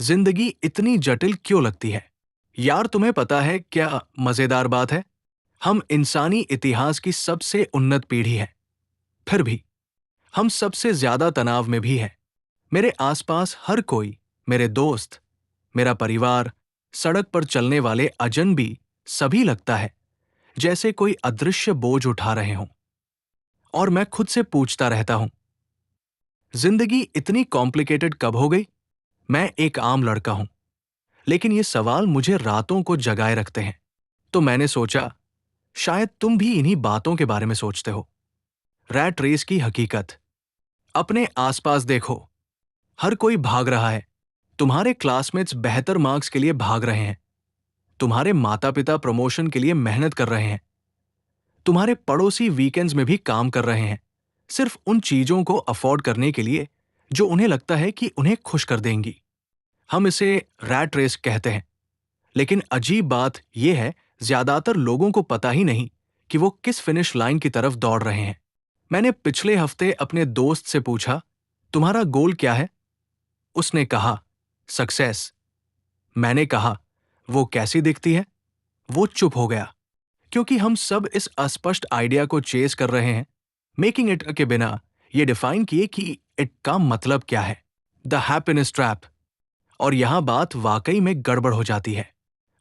जिंदगी इतनी जटिल क्यों लगती है? यार, तुम्हें पता है क्या मजेदार बात है? हम इंसानी इतिहास की सबसे उन्नत पीढ़ी है। फिर भी हम सबसे ज्यादा तनाव में भी है। मेरे आसपास हर कोई, मेरे दोस्त, मेरा परिवार, सड़क पर चलने वाले अजनबी, सभी लगता है जैसे कोई अदृश्य बोझ उठा रहे हों। और मैं खुद से पूछता रहता हूं, जिंदगी इतनी कॉम्प्लिकेटेड कब हो गई? मैं एक आम लड़का हूं, लेकिन ये सवाल मुझे रातों को जगाए रखते हैं। तो मैंने सोचा, शायद तुम भी इन्हीं बातों के बारे में सोचते हो। रैट रेस की हकीकत। अपने आसपास देखो, हर कोई भाग रहा है। तुम्हारे क्लासमेट्स बेहतर मार्क्स के लिए भाग रहे हैं। तुम्हारे माता पिता प्रमोशन के लिए मेहनत कर रहे हैं। तुम्हारे पड़ोसी वीकेंड्स में भी काम कर रहे हैं, सिर्फ उन चीजों को अफोर्ड करने के लिए जो उन्हें लगता है कि उन्हें खुश कर देंगी। हम इसे रैट रेस कहते हैं। लेकिन अजीब बात यह है, ज्यादातर लोगों को पता ही नहीं कि वो किस फिनिश लाइन की तरफ दौड़ रहे हैं। मैंने पिछले हफ्ते अपने दोस्त से पूछा, तुम्हारा गोल क्या है? उसने कहा, सक्सेस। मैंने कहा, वो कैसी दिखती है? वो चुप हो गया, क्योंकि हम सब इस अस्पष्ट आइडिया को चेस कर रहे हैं, मेकिंग इट के बिना ये डिफाइन किए कि इट का मतलब क्या है। The happiness trap. और यहां बात वाकई में गड़बड़ हो जाती है।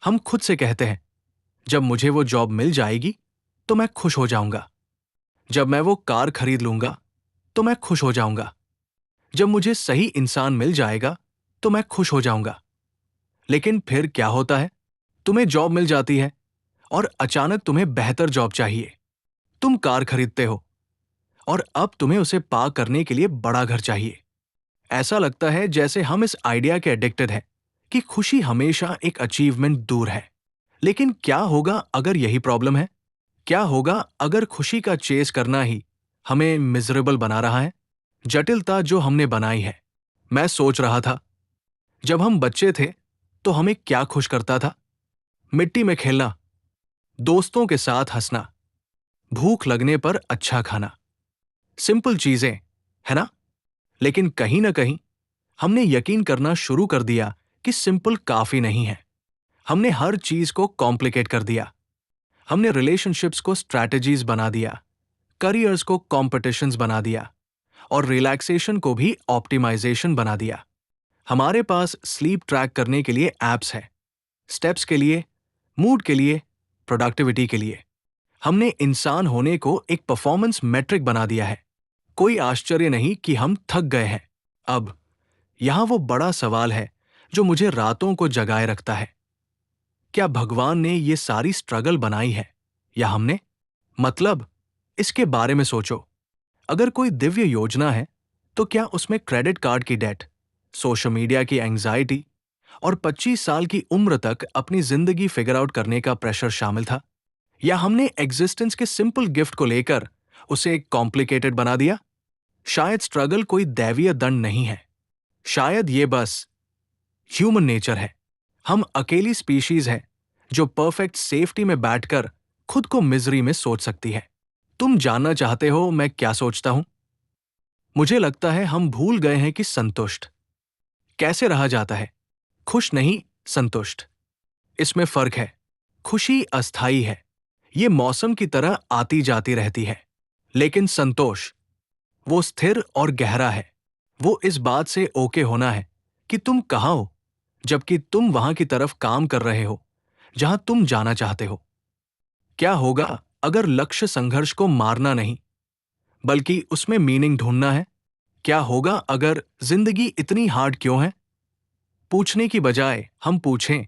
हम खुद से कहते हैं, जब मुझे वो जॉब मिल जाएगी तो मैं खुश हो जाऊंगा। जब मैं वो कार खरीद लूंगा तो मैं खुश हो जाऊंगा। जब मुझे सही इंसान मिल जाएगा तो मैं खुश हो जाऊंगा। लेकिन फिर क्या होता है? तुम्हें जॉब मिल जाती है और अचानक तुम्हें बेहतर जॉब चाहिए। तुम कार खरीदते हो और अब तुम्हें उसे पार करने के लिए बड़ा घर चाहिए। ऐसा लगता है जैसे हम इस आइडिया के एडिक्टेड हैं कि खुशी हमेशा एक अचीवमेंट दूर है। लेकिन क्या होगा अगर यही प्रॉब्लम है? क्या होगा अगर खुशी का चेस करना ही हमें मिजरेबल बना रहा है? जटिलता जो हमने बनाई है। मैं सोच रहा था, जब हम बच्चे थे तो हमें क्या खुश करता था? मिट्टी में खेलना, दोस्तों के साथ हंसना, भूख लगने पर अच्छा खाना। सिंपल चीजें, है ना? लेकिन कहीं ना कहीं हमने यकीन करना शुरू कर दिया कि सिंपल काफी नहीं है। हमने हर चीज को कॉम्प्लिकेट कर दिया। हमने रिलेशनशिप्स को स्ट्रैटेजीज बना दिया, करियर्स को कॉम्पिटिशंस बना दिया और रिलैक्सेशन को भी ऑप्टिमाइजेशन बना दिया। हमारे पास स्लीप ट्रैक करने के लिए एप्स है, स्टेप्स के लिए, मूड के लिए, प्रोडक्टिविटी के लिए। हमने इंसान होने को एक परफॉर्मेंस मैट्रिक बना दिया है। कोई आश्चर्य नहीं कि हम थक गए हैं। अब यहां वो बड़ा सवाल है जो मुझे रातों को जगाए रखता है। क्या भगवान ने ये सारी स्ट्रगल बनाई है या हमने? मतलब, इसके बारे में सोचो। अगर कोई दिव्य योजना है तो क्या उसमें क्रेडिट कार्ड की डेट, सोशल मीडिया की एंजाइटी और 25 साल की उम्र तक अपनी जिंदगी फिगर आउट करने का प्रेशर शामिल था? या हमने एग्जिस्टेंस के सिंपल गिफ्ट को लेकर उसे कॉम्प्लिकेटेड बना दिया? शायद स्ट्रगल कोई दैवीय दंड नहीं है। शायद ये बस ह्यूमन नेचर है। हम अकेली स्पीशीज है जो परफेक्ट सेफ्टी में बैठकर खुद को मिजरी में सोच सकती है। तुम जानना चाहते हो मैं क्या सोचता हूं? मुझे लगता है हम भूल गए हैं कि संतुष्ट कैसे रहा जाता है। खुश नहीं, संतुष्ट। इसमें फर्क है। खुशी अस्थाई है, ये मौसम की तरह आती जाती रहती है। लेकिन संतोष, वो स्थिर और गहरा है। वो इस बात से ओके होना है कि तुम कहां हो, जबकि तुम वहां की तरफ काम कर रहे हो जहां तुम जाना चाहते हो। क्या होगा अगर लक्ष्य संघर्ष को मारना नहीं, बल्कि उसमें मीनिंग ढूंढना है? क्या होगा अगर जिंदगी इतनी हार्ड क्यों है पूछने की बजाय हम पूछें,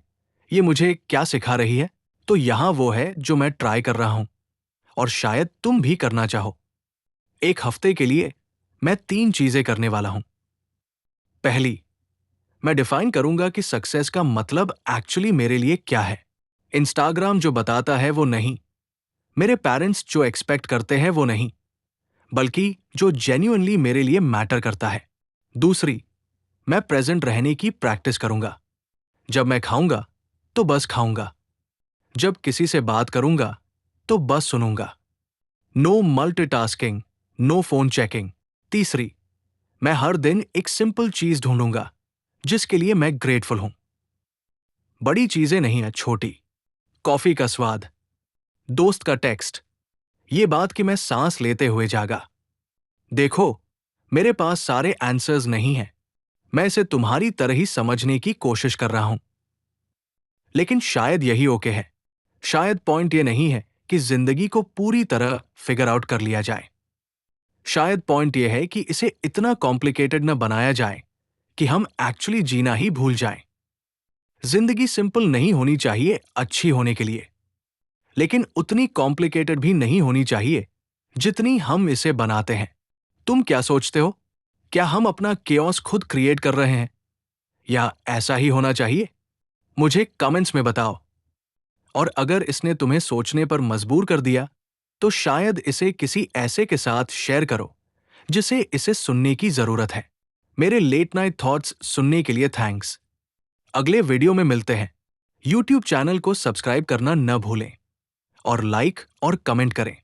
ये मुझे क्या सिखा रही है? तो यहां वो है जो मैं ट्राई कर रहा हूं, और शायद तुम भी करना चाहो। एक हफ्ते के लिए मैं 3 चीजें करने वाला हूं। पहली, मैं डिफाइन करूंगा कि सक्सेस का मतलब एक्चुअली मेरे लिए क्या है। इंस्टाग्राम जो बताता है वो नहीं, मेरे पेरेंट्स जो एक्सपेक्ट करते हैं वो नहीं, बल्कि जो जेन्युइनली मेरे लिए मैटर करता है। दूसरी, मैं प्रेजेंट रहने की प्रैक्टिस करूंगा। जब मैं खाऊंगा तो बस खाऊंगा, जब किसी से बात करूंगा तो बस सुनूंगा। No multitasking, no phone checking. तीसरी, मैं हर दिन एक सिंपल चीज ढूंढूंगा जिसके लिए मैं ग्रेटफुल हूं। बड़ी चीजें नहीं है, छोटी। कॉफी का स्वाद, दोस्त का टेक्स्ट, ये बात कि मैं सांस लेते हुए जागा। देखो, मेरे पास सारे आंसर्स नहीं हैं। मैं इसे तुम्हारी तरह ही समझने की कोशिश कर रहा हूं। लेकिन शायद यही ओके है। शायद पॉइंट ये नहीं है कि जिंदगी को पूरी तरह फिगर आउट कर लिया जाए। शायद पॉइंट ये है कि इसे इतना कॉम्प्लिकेटेड न बनाया जाए कि हम एक्चुअली जीना ही भूल जाएं। जिंदगी सिंपल नहीं होनी चाहिए अच्छी होने के लिए, लेकिन उतनी कॉम्प्लिकेटेड भी नहीं होनी चाहिए जितनी हम इसे बनाते हैं। तुम क्या सोचते हो? क्या हम अपना केओस खुद क्रिएट कर रहे हैं, या ऐसा ही होना चाहिए? मुझे कमेंट्स में बताओ। और अगर इसने तुम्हें सोचने पर मजबूर कर दिया, तो शायद इसे किसी ऐसे के साथ शेयर करो जिसे इसे सुनने की जरूरत है। मेरे लेट नाइट थॉट्स सुनने के लिए थैंक्स। अगले वीडियो में मिलते हैं। यूट्यूब चैनल को सब्सक्राइब करना न भूलें और लाइक और कमेंट करें।